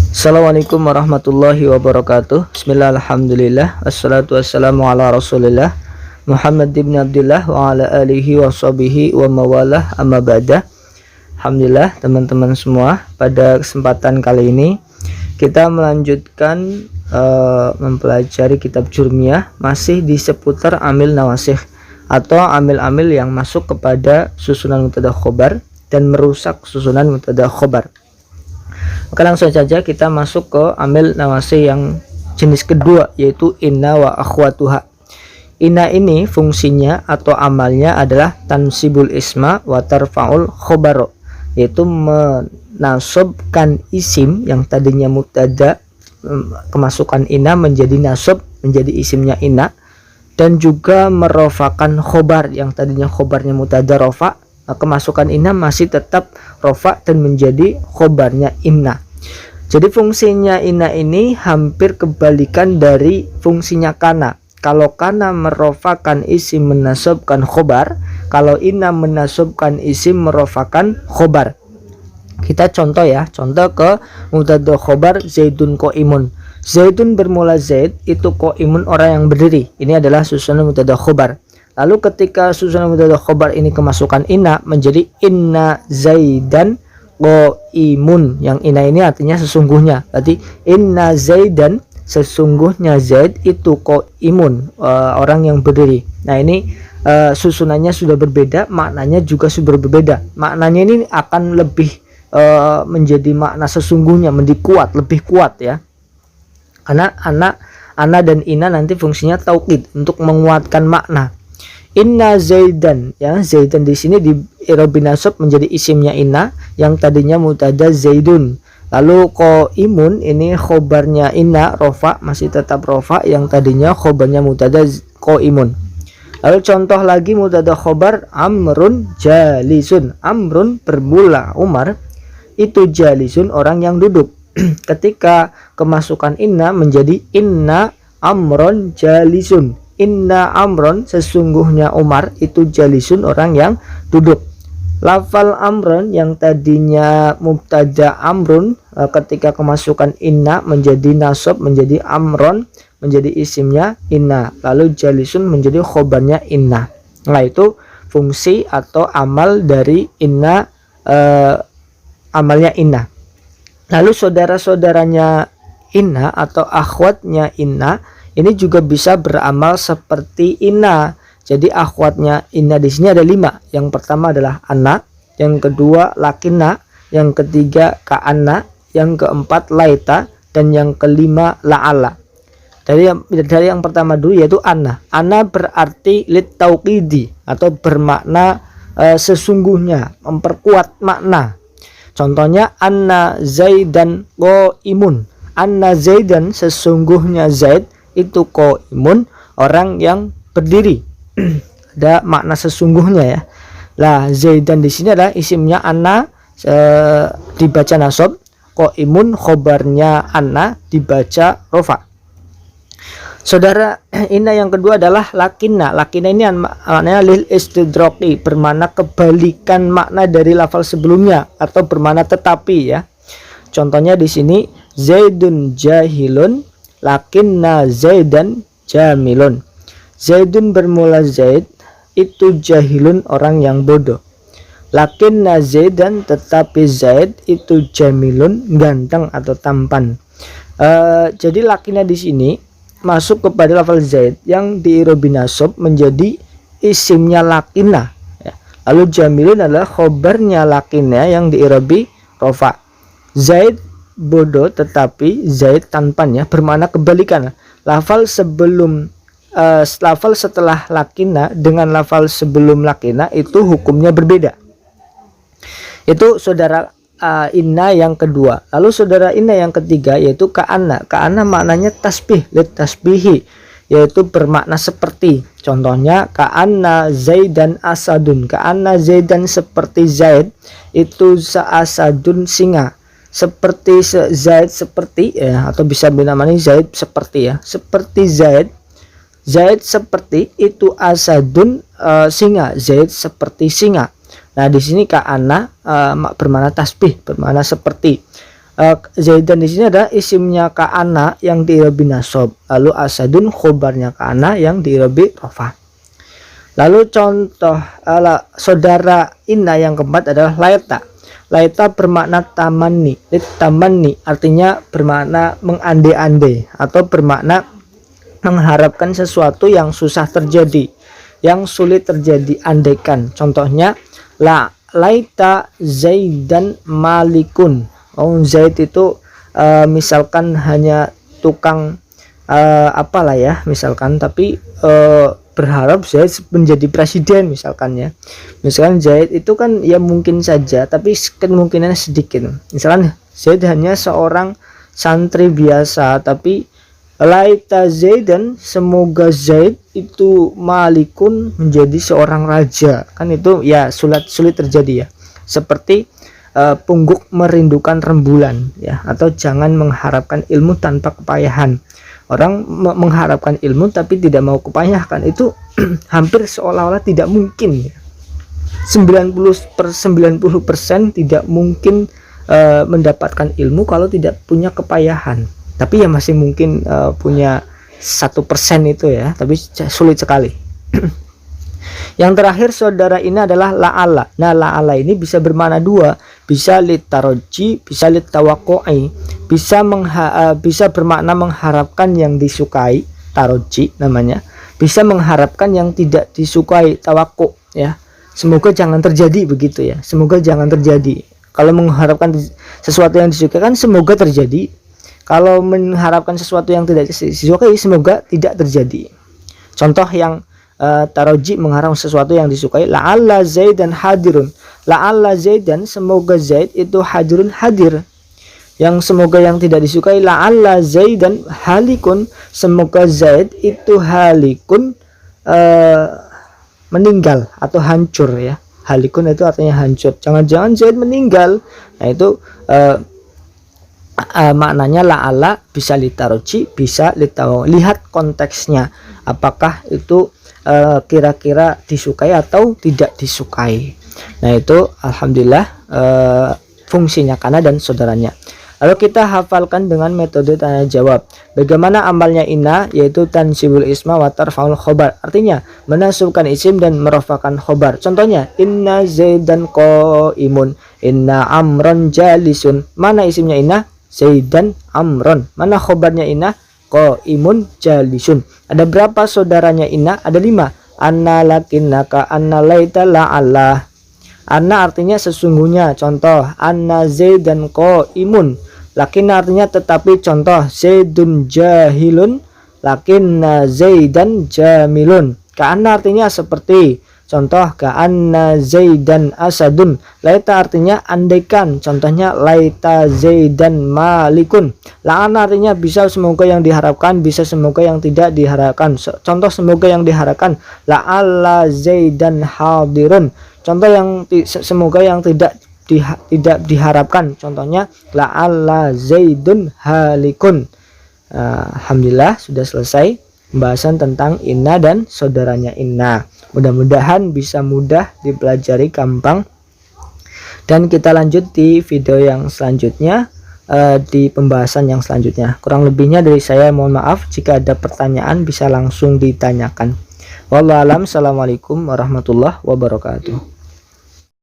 Assalamualaikum warahmatullahi wabarakatuh. Bismillah, alhamdulillah, wassalatu wassalamu ala rasulillah Muhammad ibn Abdullah wa ala alihi wa sahbihi wa mawalah, amma ba'da. Alhamdulillah teman-teman semua, pada kesempatan kali ini kita melanjutkan mempelajari kitab Jurmiyah, masih di seputar amil nawasikh atau amil-amil yang masuk kepada susunan mubtada khobar dan merusak susunan mubtada khobar. Maka langsung saja kita masuk ke amil nawasi yang jenis kedua, yaitu inna wa akhwatuha. Inna ini fungsinya atau amalnya adalah tansibul isma wa tarfa'ul khobaro, yaitu menasabkan isim yang tadinya mubtada, kemasukan inna menjadi nasab menjadi isimnya inna, dan juga merofakan khobar yang tadinya khobarnya mubtada rofa, kemasukan inna masih tetap rofa dan menjadi khobarnya inna. Jadi fungsinya inna ini hampir kebalikan dari fungsinya kana. Kalau kana merofakan isim menasabkan khobar, kalau inna menasabkan isim merofakan khobar. Kita contoh ya, contoh ke mubtada khobar zaidun qaimun. Zaidun bermula zaid, itu qaimun orang yang berdiri. Ini adalah susunan mubtada khobar. Lalu ketika susunan mubtada khobar ini kemasukan inna menjadi inna zaidan qaimun. Yang inna ini artinya sesungguhnya. Berarti inna zaidan, sesungguhnya zaid itu qaimun, orang yang berdiri. Nah ini susunannya sudah berbeda, maknanya juga sudah berbeda. Maknanya ini akan lebih menjadi makna sesungguhnya, lebih kuat ya. Karena ana dan inna nanti fungsinya taukid untuk menguatkan makna. Inna zaidan, ya, zaidan di sini di i'rab nasab menjadi isimnya inna yang tadinya mubtada zaidun. Lalu qaimun ini khobarnya inna rofa, masih tetap rofa yang tadinya khobarnya mubtada qaimun. Lalu contoh lagi mubtada khobar amrun jalisun. Amrun bermula Umar, itu jalisun orang yang duduk. Ketika kemasukan inna menjadi inna amron jalisun. Inna amron, sesungguhnya Umar itu jalisun orang yang duduk. Lafal amron yang tadinya mubtada amrun, ketika kemasukan inna menjadi nasab menjadi amron, menjadi isimnya inna. Lalu jalisun menjadi khobarnya inna. Nah itu fungsi atau amal dari inna, amalnya inna. Lalu saudara-saudaranya inna atau akhwatnya inna ini juga bisa beramal seperti inna. Jadi akhwatnya inna di sini ada 5. Yang pertama adalah anak, yang kedua lakinna, yang ketiga ka'anna, yang keempat laita, dan yang kelima la'ala. Dari yang pertama dulu yaitu anna. Anna berarti lit tauqidi atau bermakna sesungguhnya, memperkuat makna. Contohnya anna zaidan qaimun. Anna zaidan, sesungguhnya zaid itu qaimun, orang yang berdiri. Ada makna sesungguhnya ya. Lah zaidan di sini adalah isimnya anna, dibaca nasab, qaimun khobarnya anna dibaca rofa. Saudara inna yang kedua adalah lakinna. Lakinna ini maknanya lil istidraqi, bermakna kebalikan makna dari lafal sebelumnya atau bermakna tetapi ya. Contohnya di sini zaidun jahilun lakinna zaidan jamilun. Zaidun bermula zaid, itu jahilun orang yang bodoh. Lakinna zaidan, tetapi zaid itu jamilun, ganteng atau tampan. Jadi lakinna di sini masuk kepada lafal zaid yang di i'rab nasab menjadi isimnya lakinna ya. Lalu jamilun adalah khobarnya lakinna yang di i'rab rofa. Zaid bodoh tetapi zaid tampan ya, bermakna kebalikan. Lafal sebelum lafal setelah lakinna dengan lafal sebelum lakinna itu hukumnya berbeda. Itu saudara inna yang kedua. Lalu saudara inna yang ketiga yaitu ka'anna. Ka'anna maknanya tasbih, lit tasbihi, yaitu bermakna seperti. Contohnya ka'anna zaidan asadun. Ka'anna zaidan, seperti zaid itu asadun singa. Seperti zaid, seperti ya, atau bisa dinamai zaid seperti ya. Seperti zaid, zaid seperti itu asadun, singa. Zaid seperti singa. Nah di sini ka'anna bermakna tasbih, bermakna seperti. Zaidan di sini ada isimnya ka'ana yang diirabi nasab, lalu asadun khobarnya ka'ana yang diirabi rofa. Lalu contoh saudara inna yang keempat adalah laita. Laita bermakna tamanni, tamanni artinya bermakna mengandai-andai atau bermakna mengharapkan sesuatu yang susah terjadi, yang sulit terjadi, andaikan. Contohnya laita Zaidan malikun. Zaid itu misalkan hanya tukang apalah ya misalkan, tapi berharap Zaid menjadi presiden misalkan ya. Misalkan Zaid itu kan ya mungkin saja, tapi kemungkinannya sedikit. Misalkan Zaid hanya seorang santri biasa, tapi laita Zaidan, semoga Zaid itu malikun menjadi seorang raja, kan itu ya sulit terjadi ya. Seperti pungguk merindukan rembulan ya, atau jangan mengharapkan ilmu tanpa kepayahan. Orang mengharapkan ilmu tapi tidak mau kepayahan, itu hampir seolah-olah tidak mungkin ya. 90% tidak mungkin mendapatkan ilmu kalau tidak punya kepayahan. Tapi ya masih mungkin punya 1% itu ya, tapi sulit sekali. Yang terakhir saudara ini adalah la'ala. Nah, la'ala ini bisa bermakna dua, bisa litaroji, bisa litawakoi, bisa bermakna mengharapkan yang disukai, taroji namanya, bisa mengharapkan yang tidak disukai, tawakko ya. Semoga jangan terjadi begitu ya. Semoga jangan terjadi. Kalau mengharapkan sesuatu yang disukai kan semoga terjadi. Kalau mengharapkan sesuatu yang tidak disukai semoga tidak terjadi. Contoh yang taroji mengharap sesuatu yang disukai, la'alla Zaidan hadirun. La'alla Zaidan, semoga Zaid itu hadirun, hadir. Yang semoga yang tidak disukai, la'alla Zaidan halikun, semoga Zaid itu halikun, meninggal atau hancur ya. Halikun itu artinya hancur. Jangan-jangan Zaid meninggal. Nah itu maknanya la'alla bisa litaroji, bisa litawo. Lihat konteksnya, apakah itu kira-kira disukai atau tidak disukai. Nah itu alhamdulillah fungsinya kana dan saudaranya. Lalu kita hafalkan dengan metode tanya jawab. Bagaimana amalnya inna, yaitu tansibul isma wa tarfaul khobar, artinya menasubkan isim dan merofakan khobar. Contohnya inna Zaidan qaimun, inna Amron jalisun. Mana isimnya inna? Zaidan Amron. Mana khobarnya inna? Qaimun jalisun. Ada berapa saudaranya inna? Ada 5. Anna lakinnaka, anna laita la'alla. Anna artinya sesungguhnya, contoh anna Zaidan qaimun. Lakinna artinya tetapi, contoh Zaidun jahilun, lakinna Zaidan jamilun. Ka'anna artinya seperti, contoh ka'anna Zaidan asadun. Laita artinya andaikan, contohnya laita Zaidan malikun. La'ana artinya bisa semoga yang diharapkan, bisa semoga yang tidak diharapkan. Contoh semoga yang diharapkan, la'alla Zaidan hadirun. Contoh yang semoga yang tidak diharapkan, contohnya la'alla Zaidun halikun. Alhamdulillah sudah selesai pembahasan tentang inna dan saudaranya inna. Mudah-mudahan bisa mudah dipelajari, gampang. Dan kita lanjut di video yang selanjutnya, di pembahasan yang selanjutnya. Kurang lebihnya dari saya mohon maaf. Jika ada pertanyaan bisa langsung ditanyakan. Wallahu alam. Assalamualaikum warahmatullahi wabarakatuh.